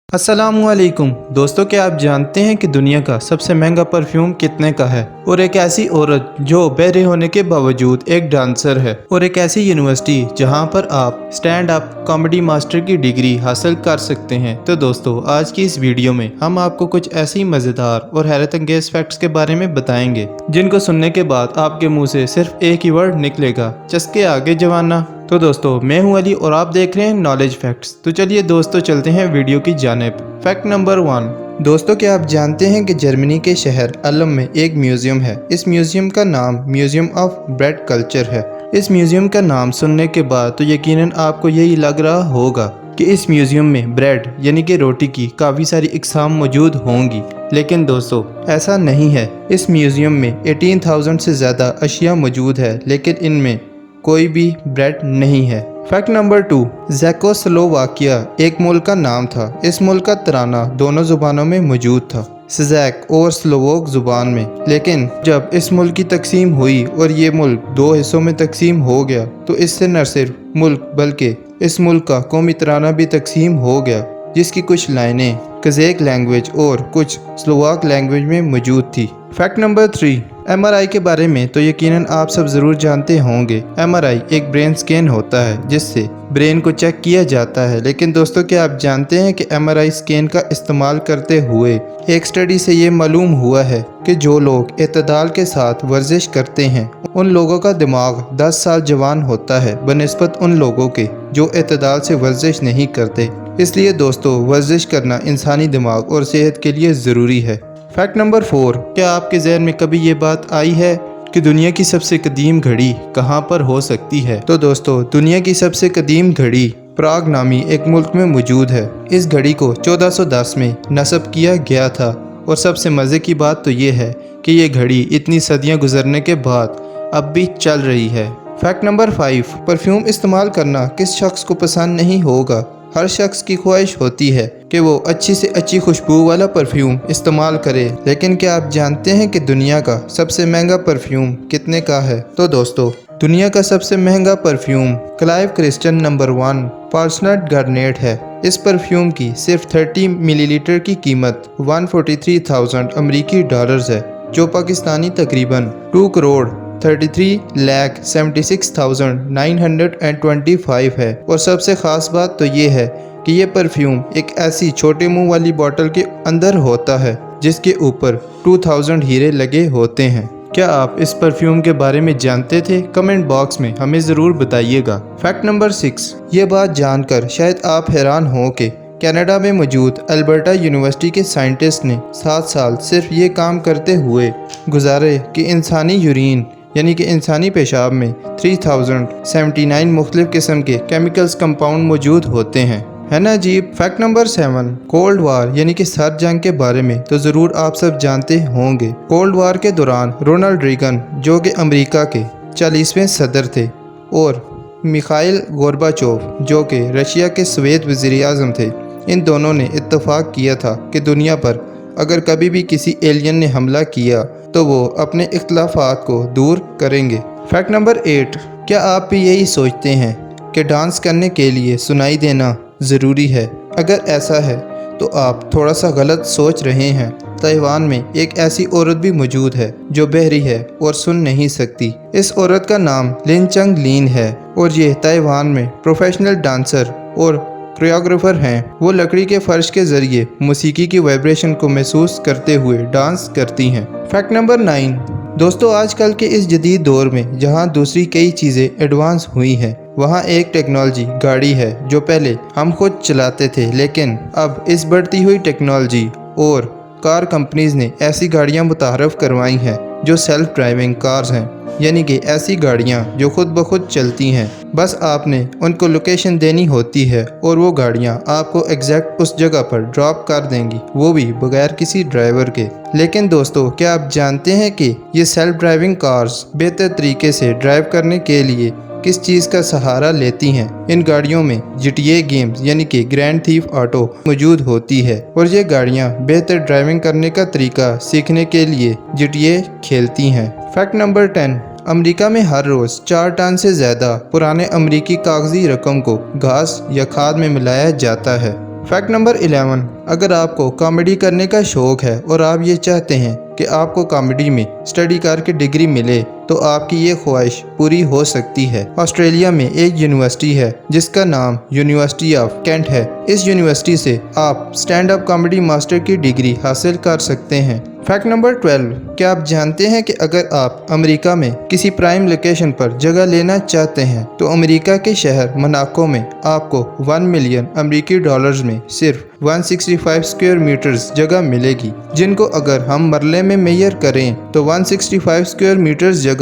अस्सलामुअलैकुम दोस्तों, क्या आप जानते हैं कि दुनिया का सबसे महंगा परफ्यूम कितने का है? और एक ऐसी औरत जो बहरे होने के बावजूद एक डांसर है, और एक ऐसी यूनिवर्सिटी जहां पर आप स्टैंड अप कॉमेडी मास्टर की डिग्री हासिल कर सकते हैं। तो दोस्तों, आज की इस वीडियो में हम आपको कुछ ऐसी मजेदार और हैरत अंगेज फैक्ट्स के बारे में बताएंगे जिनको सुनने के बाद आपके मुंह से सिर्फ एक ही वर्ड निकलेगा, चस्के आगे जवाना। तो दोस्तों, मैं हूं अली और आप देख रहे हैं नॉलेज फैक्ट्स। तो चलिए दोस्तों, चलते हैं वीडियो की जानिब। Fact number 1। दोस्तों, क्या आप जानते हैं कि जर्मनी के शहर अलम में एक म्यूजियम है। इस म्यूजियम का नाम म्यूजियम ऑफ ब्रेड कल्चर है। इस म्यूजियम का नाम सुनने के बाद तो यकीनन आपको यही लग रहा होगा कि इस म्यूजियम में ब्रेड यानी कि रोटी की काफ़ी सारी इकसाम मौजूद होंगी, लेकिन दोस्तों ऐसा नहीं है। इस म्यूजियम में 18,000 से ज़्यादा अशिया मौजूद है, लेकिन इनमें कोई भी ब्रेड नहीं है। Fact number 2। ज़ेकोस्लोवाकिया एक मुल्क का नाम था। इस मुल्क का तराना दोनों जुबानों में मौजूद था, स्ज़ैक और स्लोवोक जुबान में। लेकिन जब इस मुल्क की तकसीम हुई और ये मुल्क दो हिस्सों में तकसीम हो गया, तो इससे न सिर्फ मुल्क बल्कि इस मुल्क का कौमी तराना भी तकसीम हो गया, जिसकी कुछ लाइनें कज़ेक लैंग्वेज और कुछ स्लोवाक लैंग्वेज में मौजूद थी। Fact number 3। MRI के बारे में तो यकीनन आप सब ज़रूर जानते होंगे। MRI एक ब्रेन स्कैन होता है जिससे ब्रेन को चेक किया जाता है। लेकिन दोस्तों, क्या आप जानते हैं कि MRI स्कैन का इस्तेमाल करते हुए एक स्टडी से ये मालूम हुआ है कि जो लोग एतदाल के साथ वर्जिश करते हैं उन लोगों का दिमाग 10 साल जवान होता है बनिस्बत उन लोगों के जो एतदाल से वर्जिश नहीं करते। इसलिए दोस्तों, वर्जिश करना इंसानी दिमाग और सेहत के लिए ज़रूरी है। Fact number 4। क्या आपके ज़हन में कभी ये बात आई है कि दुनिया की सबसे कदीम घड़ी कहाँ पर हो सकती है? तो दोस्तों, दुनिया की सबसे कदीम घड़ी प्राग नामी एक मुल्क में मौजूद है। इस घड़ी को 1410 में नस्ब किया गया था, और सबसे मज़े की बात तो ये है कि ये घड़ी इतनी सदियाँ गुजरने के बाद अब भी चल रही है। Fact number 5। परफ्यूम इस्तेमाल करना किस शख्स को पसंद नहीं होगा? हर शख्स की ख्वाहिश होती है कि वो अच्छी से अच्छी खुशबू वाला परफ्यूम इस्तेमाल करे। लेकिन क्या आप जानते हैं कि दुनिया का सबसे महंगा परफ्यूम कितने का है? तो दोस्तों, दुनिया का सबसे महंगा perfume Clive Christian number 1 passant guardant है। इस परफ्यूम की सिर्फ 30 मिलीलीटर की कीमत 143,000 अमरीकी डॉलर्स है, जो पाकिस्तानी तकरीबन 2 करोड़ 33,76,925 है। और सबसे ख़ास बात तो ये है कि ये परफ्यूम एक ऐसी छोटे मुंह वाली बोतल के अंदर होता है जिसके ऊपर 2000 हीरे लगे होते हैं। क्या आप इस परफ्यूम के बारे में जानते थे? कमेंट बॉक्स में हमें ज़रूर बताइएगा। Fact number 6। ये बात जानकर शायद आप हैरान हो कि कनाडा में मौजूद अल्बर्टा यूनिवर्सिटी के साइंटिस्ट ने 7 साल सिर्फ ये काम करते हुए गुजारे कि इंसानी यूरिन यानी कि इंसानी पेशाब में 3079 मुख्तलिफ किस्म के केमिकल्स कंपाउंड मौजूद होते हैं। है ना अजीब? Fact number 7। कोल्ड वार यानी कि सर्द जंग के बारे में तो ज़रूर आप सब जानते होंगे। कोल्ड वार के दौरान रोनाल्ड रीगन, जो कि अमेरिका के 40वें सदर थे, और मिखाइल गोर्बाचोव, जो कि रशिया के स्वेद वज़ीर-ए-आज़म थे, इन दोनों ने इत्तफाक किया था कि दुनिया पर अगर कभी भी किसी एलियन ने हमला किया तो वो अपने इख्तलाफात को दूर करेंगे। Fact number 8। क्या आप भी यही सोचते हैं कि डांस करने के लिए सुनाई देना ज़रूरी है? अगर ऐसा है तो आप थोड़ा सा गलत सोच रहे हैं। ताइवान में एक ऐसी औरत भी मौजूद है जो बहरी है और सुन नहीं सकती। इस औरत का नाम लिन चंग लीन है, और ये ताइवान में प्रोफेशनल डांसर और कोरियोग्राफर हैं। वो लकड़ी के फर्श के जरिए मौसीकी की वाइब्रेशन को महसूस करते हुए डांस करती हैं। Fact number 9। दोस्तों, आजकल के इस जदीद दौर में जहां दूसरी कई चीज़ें एडवांस हुई हैं, वहां एक टेक्नोलॉजी गाड़ी है जो पहले हम खुद चलाते थे, लेकिन अब इस बढ़ती हुई टेक्नोलॉजी और कार कंपनीज ने ऐसी गाड़ियां मुतारफ़ करवाई हैं जो सेल्फ ड्राइविंग कार्स हैं, यानी कि ऐसी गाड़ियां जो खुद ब खुद चलती हैं। बस आपने उनको लोकेशन देनी होती है और वो गाड़ियां आपको एग्जैक्ट उस जगह पर ड्रॉप कर देंगी, वो भी बगैर किसी ड्राइवर के। लेकिन दोस्तों, क्या आप जानते हैं कि ये सेल्फ ड्राइविंग कार्स बेहतर तरीके से ड्राइव करने के लिए किस चीज़ का सहारा लेती हैं? इन गाड़ियों में GTA गेम्स यानी कि ग्रैंड थीफ ऑटो मौजूद होती है, और ये गाड़ियां बेहतर ड्राइविंग करने का तरीका सीखने के लिए GTA खेलती हैं। Fact number 10। अमेरिका में हर रोज़ 4 टन से ज़्यादा पुराने अमेरिकी कागजी रकम को घास या खाद में मिलाया जाता है। फैक्ट नंबर 11, अगर आपको कॉमेडी करने का शौक है और आप ये चाहते हैं कि आपको कॉमेडी में स्टडी करके डिग्री मिले तो आपकी ये ख्वाहिश पूरी हो सकती है। ऑस्ट्रेलिया में एक यूनिवर्सिटी है जिसका नाम यूनिवर्सिटी ऑफ कैंट है। इस यूनिवर्सिटी से आप स्टैंड अप कॉमेडी मास्टर की डिग्री हासिल कर सकते हैं। फैक्ट नंबर 12, क्या आप जानते हैं कि अगर आप अमेरिका में किसी प्राइम लोकेशन पर जगह लेना चाहते हैं तो अमेरिका के शहर मोनाको में आपको 1 मिलियन अमेरिकी डॉलर्स में सिर्फ 165 स्क्वायर मीटर्स जगह मिलेगी, जिनको अगर हम मरले में मेजर करें तो 165 स्क्वायर मीटर्स जगह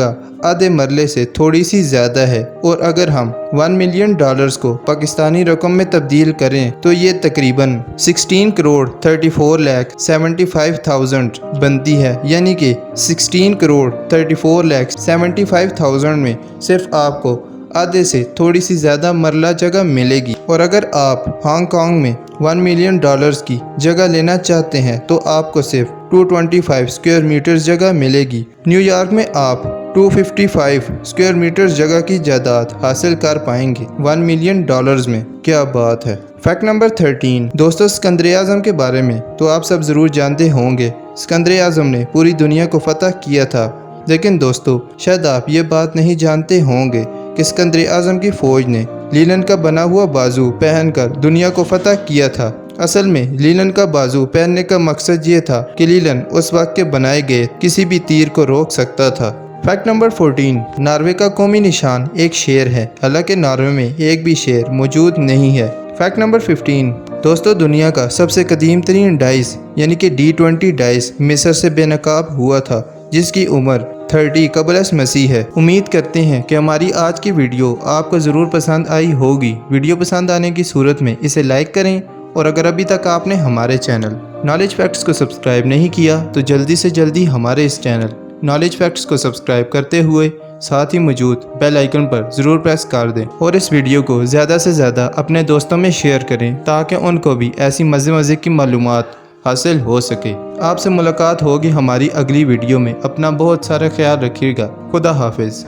आधे मरले से थोड़ी सी ज़्यादा है। और अगर हम 1 मिलियन डॉलर्स को पाकिस्तानी रकम में तब्दील करें तो ये तकरीबन 16 करोड़ 34 लाख 75,000 बनती है, यानी कि 16 करोड़ 34 लाख 75,000 में सिर्फ आपको आधे से थोड़ी सी ज़्यादा मरला जगह मिलेगी। और अगर आप हांगकांग में 1 मिलियन डॉलर्स की जगह लेना चाहते हैं तो आपको सिर्फ 225 स्क्वायर मीटर्स जगह मिलेगी। न्यूयॉर्क में आप 255 स्क्वायर मीटर्स जगह की जायदाद हासिल कर पाएंगे 1 मिलियन डॉलर्स में। क्या बात है। फैक्ट नंबर 13, दोस्तों सिकंदर आज़म के बारे में तो आप सब ज़रूर जानते होंगे। सिकंदर आज़म ने पूरी दुनिया को फतह किया था, लेकिन दोस्तों शायद आप ये बात नहीं जानते होंगे कि सिकंदर आज़म की फ़ौज ने लीलन का बना हुआ बाजू पहनकर दुनिया को फतह किया था। असल में लीलन का बाजू पहनने का मकसद ये था कि लीलन उस वक्त के बनाए गए किसी भी तीर को रोक सकता था। फैक्ट नंबर 14, नॉर्वे का कौमी निशान एक शेर है, हालांकि नॉर्वे में एक भी शेर मौजूद नहीं है। फैक्ट नंबर 15, दोस्तों दुनिया का सबसे कदीम तरीन डाइस यानी कि D20 डाइस मिस्र से बेनकाब हुआ था, जिसकी उम्र 30 क़ब्ल मसीह है। उम्मीद करते हैं कि हमारी आज की वीडियो आपको ज़रूर पसंद आई होगी। वीडियो पसंद आने की सूरत में इसे लाइक करें, और अगर अभी तक आपने हमारे चैनल नॉलेज फैक्ट्स को सब्सक्राइब नहीं किया तो जल्दी से जल्दी हमारे इस चैनल नॉलेज फैक्ट्स को सब्सक्राइब करते हुए साथ ही मौजूद बेल आइकन पर ज़रूर प्रेस कर दें, और इस वीडियो को ज़्यादा से ज़्यादा अपने दोस्तों में शेयर करें ताकि उनको भी ऐसी मज़े की मालूमात हासिल हो सके। आपसे मुलाकात होगी हमारी अगली वीडियो में। अपना बहुत सारा ख्याल रखिएगा। खुदा हाफिज़।